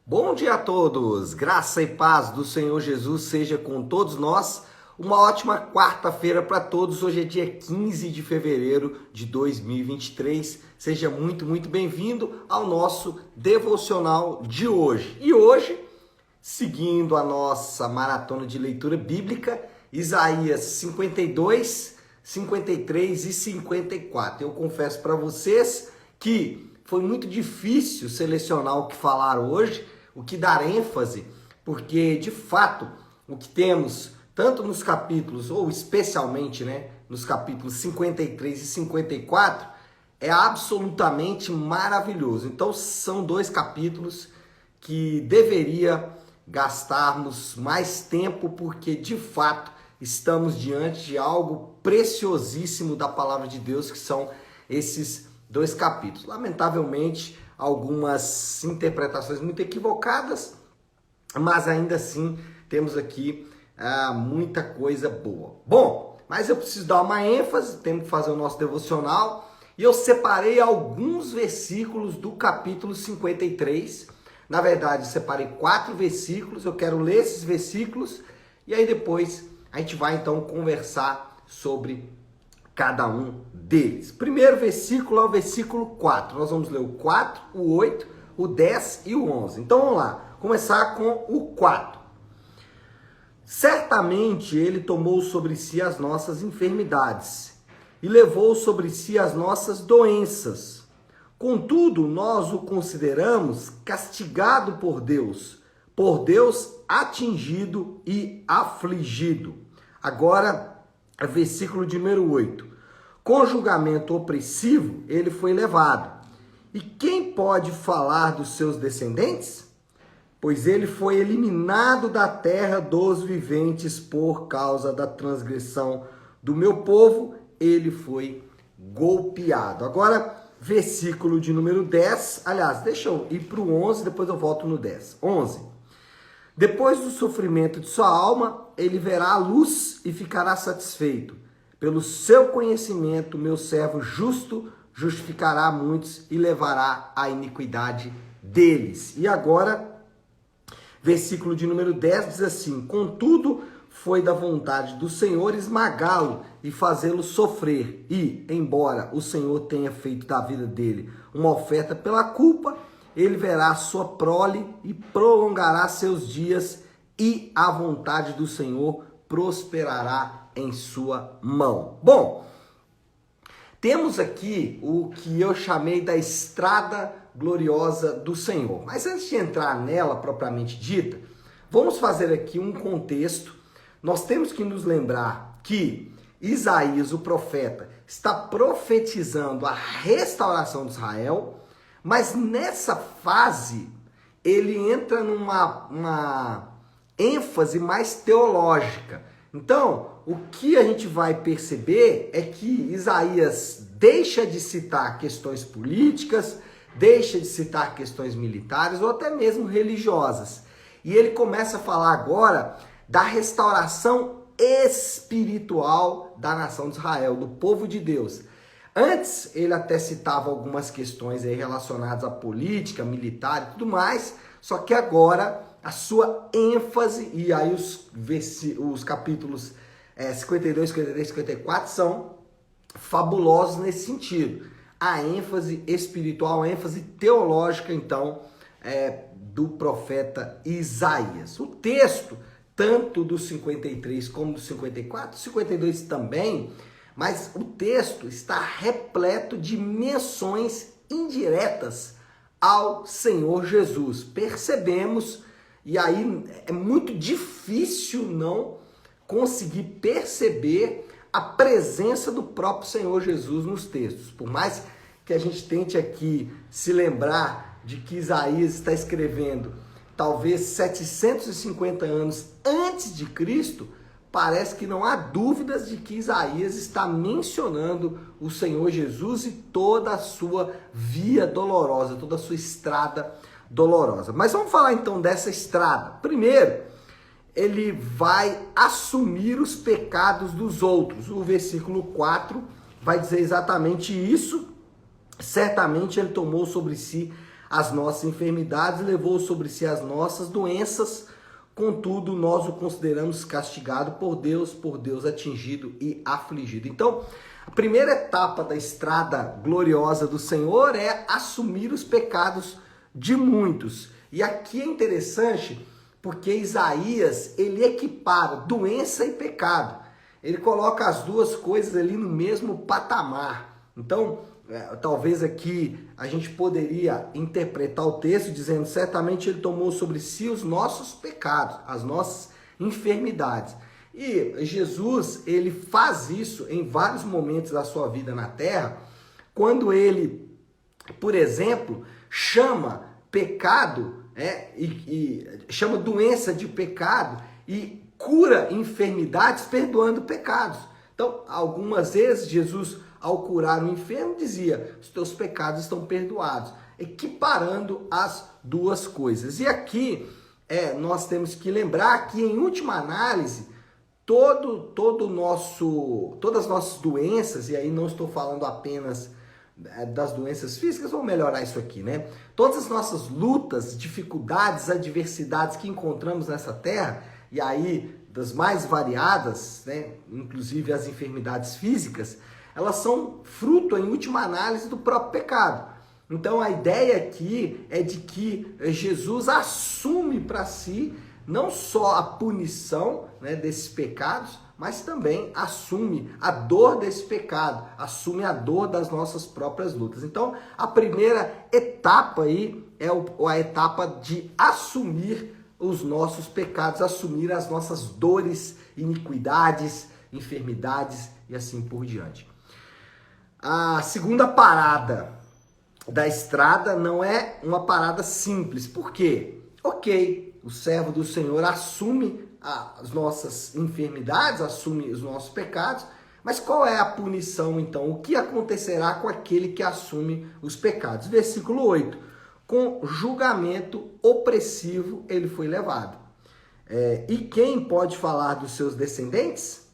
Bom dia a todos, graça e paz do Senhor Jesus seja com todos nós. Uma ótima quarta-feira para todos. Hoje é dia 15 de fevereiro de 2023. Seja muito bem-vindo ao nosso devocional de hoje. E hoje, seguindo a nossa maratona de leitura bíblica, Isaías 52, 53 e 54. Eu confesso para vocês que foi muito difícil selecionar o que falar hoje, o que dar ênfase, porque de fato o que temos tanto nos capítulos, ou especialmente nos capítulos 53 e 54, é absolutamente maravilhoso. Então são dois capítulos que deveria gastarmos mais tempo, porque de fato estamos diante de algo preciosíssimo da palavra de Deus, que são esses dois capítulos. Lamentavelmente, algumas interpretações muito equivocadas, mas ainda assim temos aqui muita coisa boa. Bom, mas eu preciso dar uma ênfase, temos que fazer o nosso devocional, e eu separei alguns versículos do capítulo 53. Na verdade, separei 4 versículos, eu quero ler esses versículos, e aí depois a gente vai então conversar sobre cada um deles. Primeiro versículo é o versículo 4. Nós vamos ler o 4, o 8, o 10 e o 11. Então vamos lá, começar com o 4. Certamente ele tomou sobre si as nossas enfermidades e levou sobre si as nossas doenças. Contudo, nós o consideramos castigado por Deus atingido e afligido. Agora, versículo de número 8. Com julgamento opressivo, ele foi levado. E quem pode falar dos seus descendentes? Pois ele foi eliminado da terra dos viventes por causa da transgressão do meu povo, ele foi golpeado. Agora, versículo de número 10. Aliás, deixa eu ir para o 11, depois eu volto no 10. 11. Depois do sofrimento de sua alma, ele verá a luz e ficará satisfeito. Pelo seu conhecimento, meu servo justo justificará muitos e levará a iniquidade deles. E agora, versículo de número 10 diz assim: contudo, foi da vontade do Senhor esmagá-lo e fazê-lo sofrer. E, embora o Senhor tenha feito da vida dele uma oferta pela culpa, ele verá a sua prole e prolongará seus dias, e a vontade do Senhor prosperará em sua mão. Bom, temos aqui o que eu chamei da estrada gloriosa do Senhor. Mas antes de entrar nela propriamente dita, vamos fazer aqui um contexto. Nós temos que nos lembrar que Isaías, o profeta, está profetizando a restauração de Israel, mas nessa fase ele entra numa ênfase mais teológica. Então, o que a gente vai perceber é que Isaías deixa de citar questões políticas, deixa de citar questões militares ou até mesmo religiosas. E ele começa a falar agora da restauração espiritual da nação de Israel, do povo de Deus. Antes, ele até citava algumas questões aí relacionadas à política, militar e tudo mais, só que agora a sua ênfase, e aí os capítulos 52, 53, 54 são fabulosos nesse sentido. A ênfase espiritual, a ênfase teológica, então, do profeta Isaías. O texto, tanto do 53 como do 54, 52 também, mas o texto está repleto de menções indiretas ao Senhor Jesus. Percebemos, e aí é muito difícil não conseguir perceber a presença do próprio Senhor Jesus nos textos. Por mais que a gente tente aqui se lembrar de que Isaías está escrevendo talvez 750 anos antes de Cristo, parece que não há dúvidas de que Isaías está mencionando o Senhor Jesus e toda a sua via dolorosa, toda a sua estrada dolorosa. Mas vamos falar então dessa estrada. Primeiro, ele vai assumir os pecados dos outros. O versículo 4 vai dizer exatamente isso. Certamente ele tomou sobre si as nossas enfermidades, levou sobre si as nossas doenças, contudo nós o consideramos castigado por Deus atingido e afligido. Então, a primeira etapa da estrada gloriosa do Senhor é assumir os pecados de muitos. E aqui é interessante porque Isaías, ele equipara doença e pecado. Ele coloca as duas coisas ali no mesmo patamar. Então, talvez aqui a gente poderia interpretar o texto dizendo: certamente ele tomou sobre si os nossos pecados, as nossas enfermidades. E Jesus, ele faz isso em vários momentos da sua vida na terra, quando ele, por exemplo, chama pecado, chama doença de pecado e cura enfermidades perdoando pecados. Então, algumas vezes Jesus, ao curar o enfermo, dizia: os teus pecados estão perdoados, equiparando as duas coisas. E aqui nós temos que lembrar que, em última análise, todas as nossas doenças, e aí não estou falando apenas das doenças físicas, vamos melhorar isso aqui, né? Todas as nossas lutas, dificuldades, adversidades que encontramos nessa terra, e aí das mais variadas, né? Inclusive as enfermidades físicas, elas são fruto, em última análise, do próprio pecado. Então a ideia aqui é de que Jesus assume para si não só a punição, né, desses pecados, mas também assume a dor desse pecado, assume a dor das nossas próprias lutas. Então, a primeira etapa aí é a etapa de assumir os nossos pecados, assumir as nossas dores, iniquidades, enfermidades e assim por diante. A segunda parada da estrada não é uma parada simples. Por quê? Ok, o servo do Senhor assume as nossas enfermidades, assume os nossos pecados, mas qual é a punição então? O que acontecerá com aquele que assume os pecados? Versículo 8: com julgamento opressivo ele foi levado. E quem pode falar dos seus descendentes?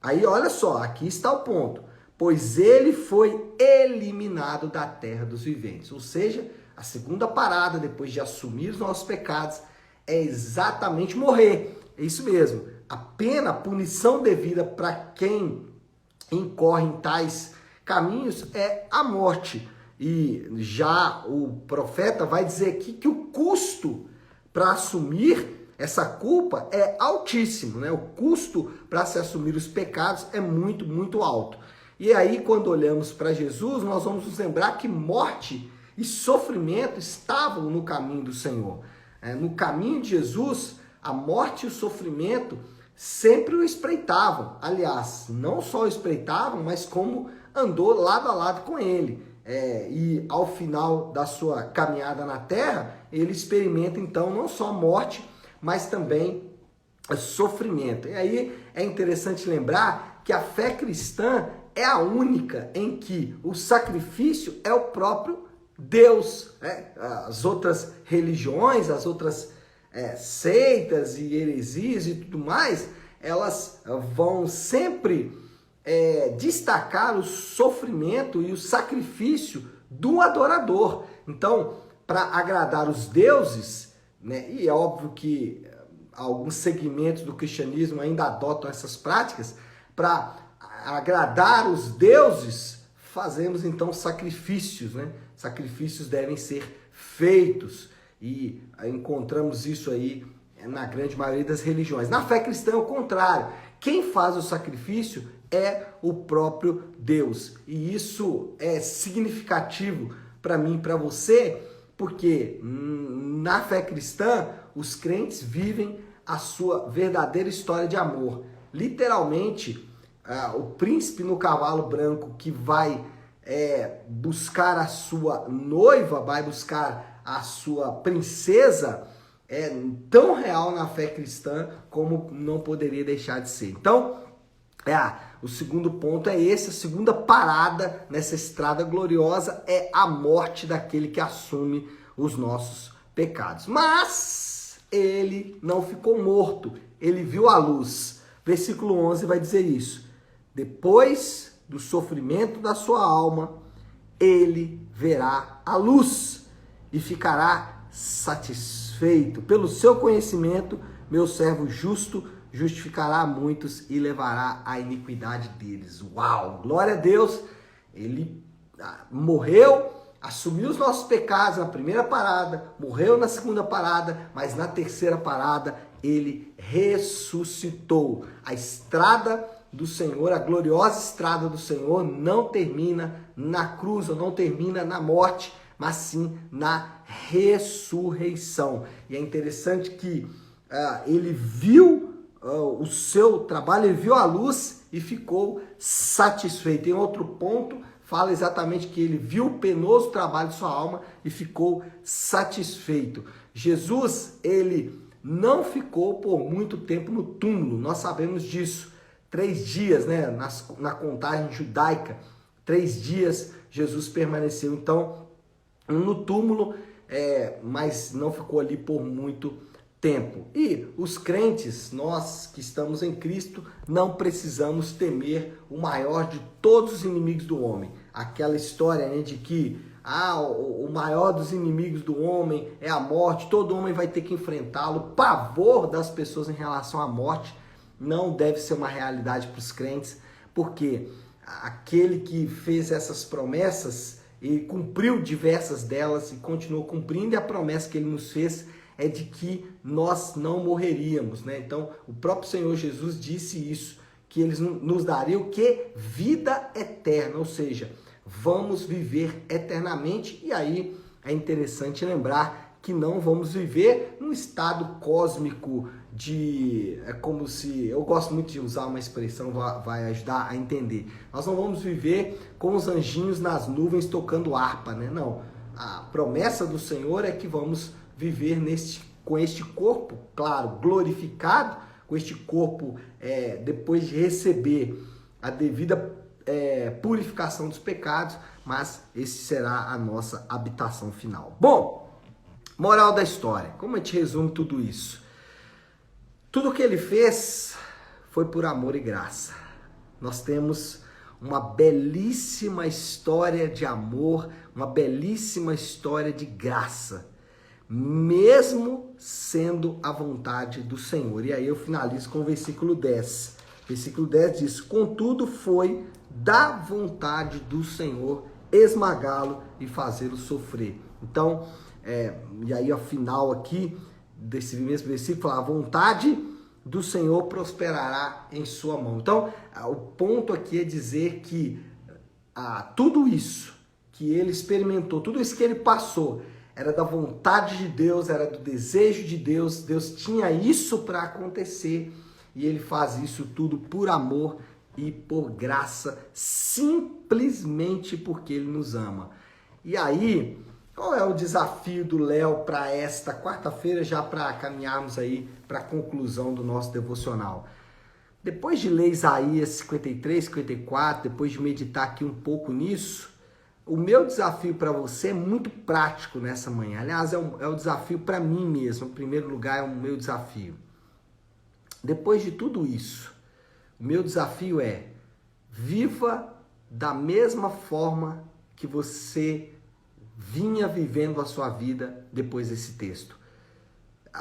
Aí olha só, aqui está o ponto. Pois ele foi eliminado da terra dos viventes. Ou seja, a segunda parada, depois de assumir os nossos pecados, é exatamente morrer. É isso mesmo. A pena, a punição devida para quem incorre em tais caminhos é a morte. E já o profeta vai dizer aqui que o custo para assumir essa culpa é altíssimo, né? O custo para se assumir os pecados é muito, muito alto. E aí, quando olhamos para Jesus, nós vamos nos lembrar que morte e sofrimento estavam no caminho do Senhor. No caminho de Jesus, a morte e o sofrimento sempre o espreitavam. Aliás, não só o espreitavam, mas como andou lado a lado com ele. E ao final da sua caminhada na terra, ele experimenta então não só morte, mas também sofrimento. E aí é interessante lembrar que a fé cristã é a única em que o sacrifício é o próprio Deus. As outras religiões, as outras seitas e heresias e tudo mais, elas vão sempre destacar o sofrimento e o sacrifício do adorador. Então, para agradar os deuses, né, e é óbvio que alguns segmentos do cristianismo ainda adotam essas práticas, para agradar os deuses, fazemos então sacrifícios, né? Sacrifícios devem ser feitos e encontramos isso aí na grande maioria das religiões. Na fé cristã é o contrário. Quem faz o sacrifício é o próprio Deus. E isso é significativo para mim e para você, porque na fé cristã os crentes vivem a sua verdadeira história de amor. Literalmente, o príncipe no cavalo branco que vai buscar a sua noiva, vai buscar a sua princesa, é tão real na fé cristã como não poderia deixar de ser. Então, o segundo ponto é esse, a segunda parada nessa estrada gloriosa é a morte daquele que assume os nossos pecados. Mas ele não ficou morto, ele viu a luz. Versículo 11 vai dizer isso. Depois do sofrimento da sua alma, ele verá a luz. e ficará satisfeito. Pelo seu conhecimento, meu servo justo justificará muitos e levará a iniquidade deles. Uau! Glória a Deus! Ele morreu, assumiu os nossos pecados na primeira parada, morreu na segunda parada, mas na terceira parada ele ressuscitou. A estrada do Senhor, a gloriosa estrada do Senhor não termina na cruz, ou não termina na morte, mas sim na ressurreição. E é interessante que ele viu o seu trabalho, ele viu a luz e ficou satisfeito. Em outro ponto, fala exatamente que ele viu o penoso trabalho de sua alma e ficou satisfeito. Jesus, ele não ficou por muito tempo no túmulo, nós sabemos disso. 3 dias, né, na contagem judaica, 3 dias Jesus permaneceu, então, no túmulo, mas não ficou ali por muito tempo. E os crentes, nós que estamos em Cristo, não precisamos temer o maior de todos os inimigos do homem. Aquela história, né, de que o maior dos inimigos do homem é a morte, todo homem vai ter que enfrentá-lo. O pavor das pessoas em relação à morte não deve ser uma realidade para os crentes, porque aquele que fez essas promessas e cumpriu diversas delas e continuou cumprindo, e a promessa que ele nos fez é de que nós não morreríamos, né? Então, o próprio Senhor Jesus disse isso, que ele nos daria o quê? Vida eterna, ou seja, vamos viver eternamente. E aí é interessante lembrar que não vamos viver num estado cósmico é como se, eu gosto muito de usar uma expressão, vai ajudar a entender. Nós não vamos viver com os anjinhos nas nuvens tocando harpa, né? Não. A promessa do Senhor é que vamos viver com este corpo, claro, glorificado, com este corpo, depois de receber a devida purificação dos pecados, mas esse será a nossa habitação final. Bom, moral da história, como a gente resume tudo isso? Tudo que ele fez foi por amor e graça. Nós temos uma belíssima história de amor, uma belíssima história de graça, mesmo sendo a vontade do Senhor. E aí eu finalizo com o versículo 10. Versículo 10 diz: contudo foi da vontade do Senhor esmagá-lo e fazê-lo sofrer. Então, e aí ao final aqui desse mesmo versículo, a vontade do Senhor prosperará em sua mão. Então, o ponto aqui é dizer que tudo isso que ele experimentou, tudo isso que ele passou, era da vontade de Deus, era do desejo de Deus. Deus tinha isso para acontecer e ele faz isso tudo por amor e por graça, simplesmente porque ele nos ama. E aí, qual é o desafio do Léo para esta quarta-feira, já para caminharmos aí para a conclusão do nosso devocional? Depois de ler Isaías 53, 54, depois de meditar aqui um pouco nisso, o meu desafio para você é muito prático nessa manhã. Aliás, é o desafio para mim mesmo. Em primeiro lugar, é o meu desafio. Depois de tudo isso, o meu desafio é: viva da mesma forma que você vinha vivendo a sua vida depois desse texto.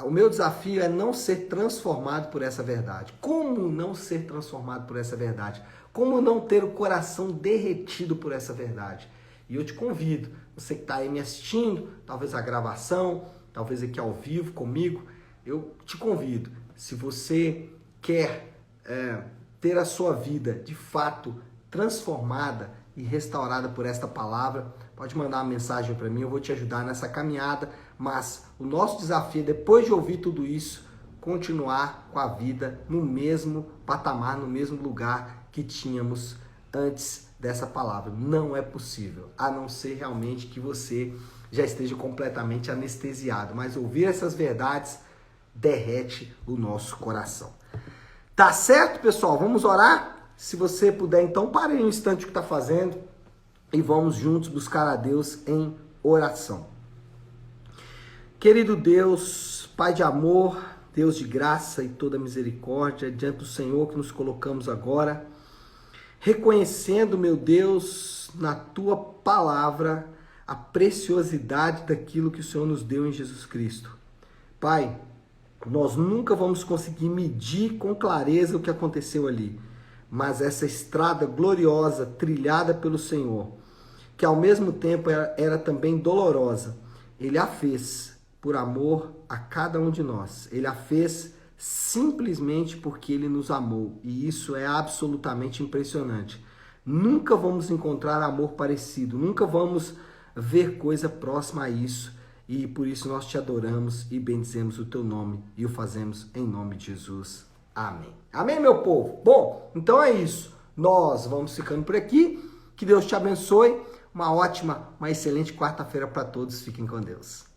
O meu desafio é não ser transformado por essa verdade. Como não ser transformado por essa verdade? Como não ter o coração derretido por essa verdade? E eu te convido, você que está aí me assistindo, talvez a gravação, talvez aqui ao vivo comigo, eu te convido, se você quer ter a sua vida de fato transformada e restaurada por esta palavra, pode mandar uma mensagem para mim, eu vou te ajudar nessa caminhada, mas o nosso desafio é, depois de ouvir tudo isso, continuar com a vida no mesmo patamar, no mesmo lugar que tínhamos antes dessa palavra. Não é possível, a não ser realmente que você já esteja completamente anestesiado, mas ouvir essas verdades derrete o nosso coração. Tá certo, pessoal? Vamos orar? Se você puder, então, pare um instante o que está fazendo e vamos juntos buscar a Deus em oração. Querido Deus, Pai de amor, Deus de graça e toda misericórdia, diante do Senhor que nos colocamos agora, reconhecendo, meu Deus, na Tua palavra, a preciosidade daquilo que o Senhor nos deu em Jesus Cristo. Pai, nós nunca vamos conseguir medir com clareza o que aconteceu ali, mas essa estrada gloriosa trilhada pelo Senhor, que ao mesmo tempo era também dolorosa, Ele a fez por amor a cada um de nós. Ele a fez simplesmente porque Ele nos amou, e isso é absolutamente impressionante. Nunca vamos encontrar amor parecido, nunca vamos ver coisa próxima a isso, e por isso nós te adoramos e bendizemos o teu nome e o fazemos em nome de Jesus. Amém. Amém, meu povo? Bom, então é isso. Nós vamos ficando por aqui. Que Deus te abençoe. Uma ótima, uma excelente quarta-feira para todos. Fiquem com Deus.